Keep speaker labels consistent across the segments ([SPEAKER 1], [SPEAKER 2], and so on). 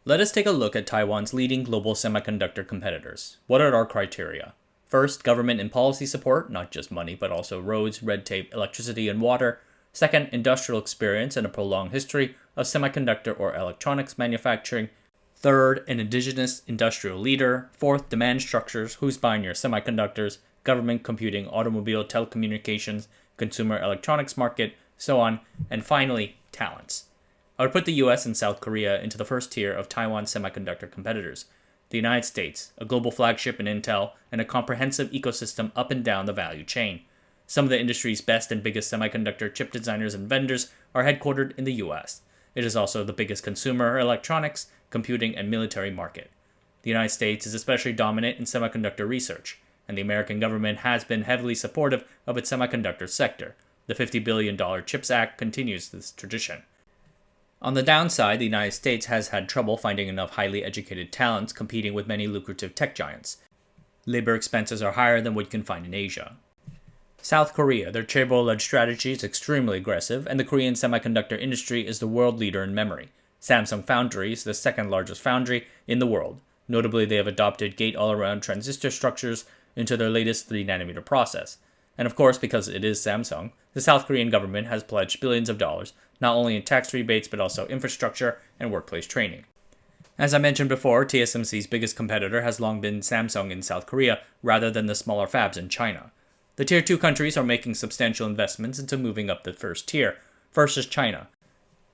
[SPEAKER 1] Let us take a look at Taiwan's leading global semiconductor competitors. What are our criteria? First, government and policy support, not just money, but also roads, red tape, electricity, and water. Second, industrial experience and a prolonged history of semiconductor or electronics manufacturing. Third, an indigenous industrial leader. Fourth, demand structures, who's buying your semiconductors, government, computing, automobile, telecommunications, consumer electronics market, so on. And finally, talents. I would put the US and South Korea into the first tier of Taiwan semiconductor competitors. The United States, a global flagship in Intel, and a comprehensive ecosystem up and down the value chain. Some of the industry's best and biggest semiconductor chip designers and vendors are headquartered in the US. It is also the biggest consumer electronics, computing, and military market. The United States is especially dominant in semiconductor research, and the American government has been heavily supportive of its semiconductor sector. The $50 billion CHIPS Act continues this tradition. On the downside, the United States has had trouble finding enough highly educated talents competing with many lucrative tech giants. Labor expenses are higher than what you can find in Asia. South Korea, their chaebol-led strategy is extremely aggressive, and the Korean semiconductor industry is the world leader in memory. Samsung Foundry is the second largest foundry in the world. Notably, they have adopted gate-all-around transistor structures into their latest 3nm process. And of course, because it is Samsung, the South Korean government has pledged billions of dollars, not only in tax rebates but also infrastructure and workplace training. As I mentioned before, TSMC's biggest competitor has long been Samsung in South Korea rather than the smaller fabs in China. The Tier 2 countries are making substantial investments into moving up the first tier. First is China.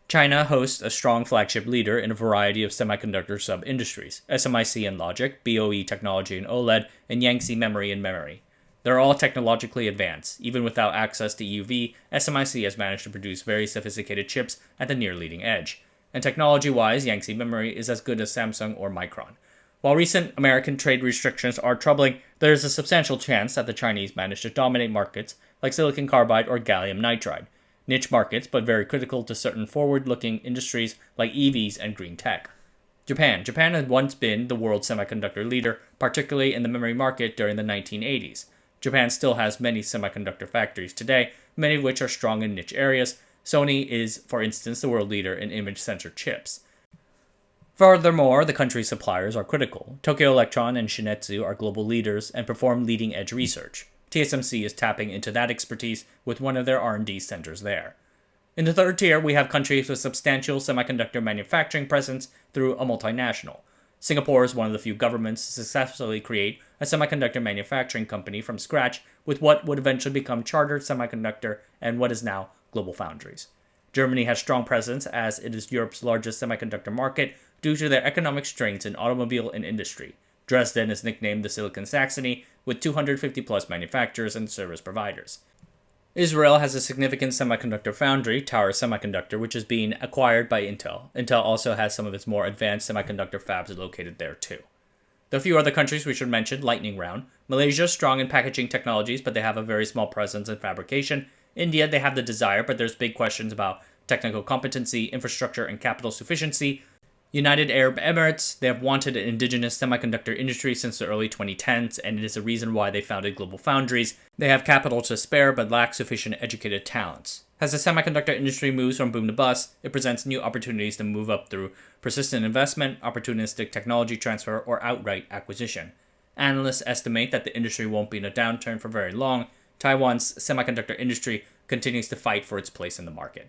[SPEAKER 1] China hosts a strong flagship leader in a variety of semiconductor sub-industries, SMIC and logic, BOE technology and OLED, and Yangtze memory and memory. They're all technologically advanced. Even without access to EUV, SMIC has managed to produce very sophisticated chips at the near leading edge. And technology-wise, Yangtze memory is as good as Samsung or Micron. While recent American trade restrictions are troubling, there is a substantial chance that the Chinese manage to dominate markets like silicon carbide or gallium nitride. Niche markets, but very critical to certain forward-looking industries like EVs and green tech. Japan had once been the world semiconductor leader, particularly in the memory market during the 1980s. Japan still has many semiconductor factories today, many of which are strong in niche areas. Sony is, for instance, the world leader in image sensor chips. Furthermore, the country's suppliers are critical. Tokyo Electron and Shin-Etsu are global leaders and perform leading-edge research. TSMC is tapping into that expertise with one of their R&D centers there. In the third tier, we have countries with substantial semiconductor manufacturing presence through a multinational. Singapore is one of the few governments to successfully create a semiconductor manufacturing company from scratch with what would eventually become Chartered Semiconductor and what is now Global Foundries. Germany has strong presence as it is Europe's largest semiconductor market due to their economic strengths in automobile and industry. Dresden is nicknamed the Silicon Saxony with 250-plus manufacturers and service providers. Israel has a significant semiconductor foundry, Tower Semiconductor, which is being acquired by Intel. Intel also has some of its more advanced semiconductor fabs located there too. There are a few other countries we should mention, lightning round. Malaysia, strong in packaging technologies, but they have a very small presence in fabrication. India, they have the desire, but there's big questions about technical competency, infrastructure, and capital sufficiency. United Arab Emirates, they have wanted an indigenous semiconductor industry since the early 2010s, and it is a reason why they founded Global Foundries. They have capital to spare, but lack sufficient educated talents. As the semiconductor industry moves from boom to bust, it presents new opportunities to move up through persistent investment, opportunistic technology transfer, or outright acquisition. Analysts estimate that the industry won't be in a downturn for very long. Taiwan's semiconductor industry continues to fight for its place in the market.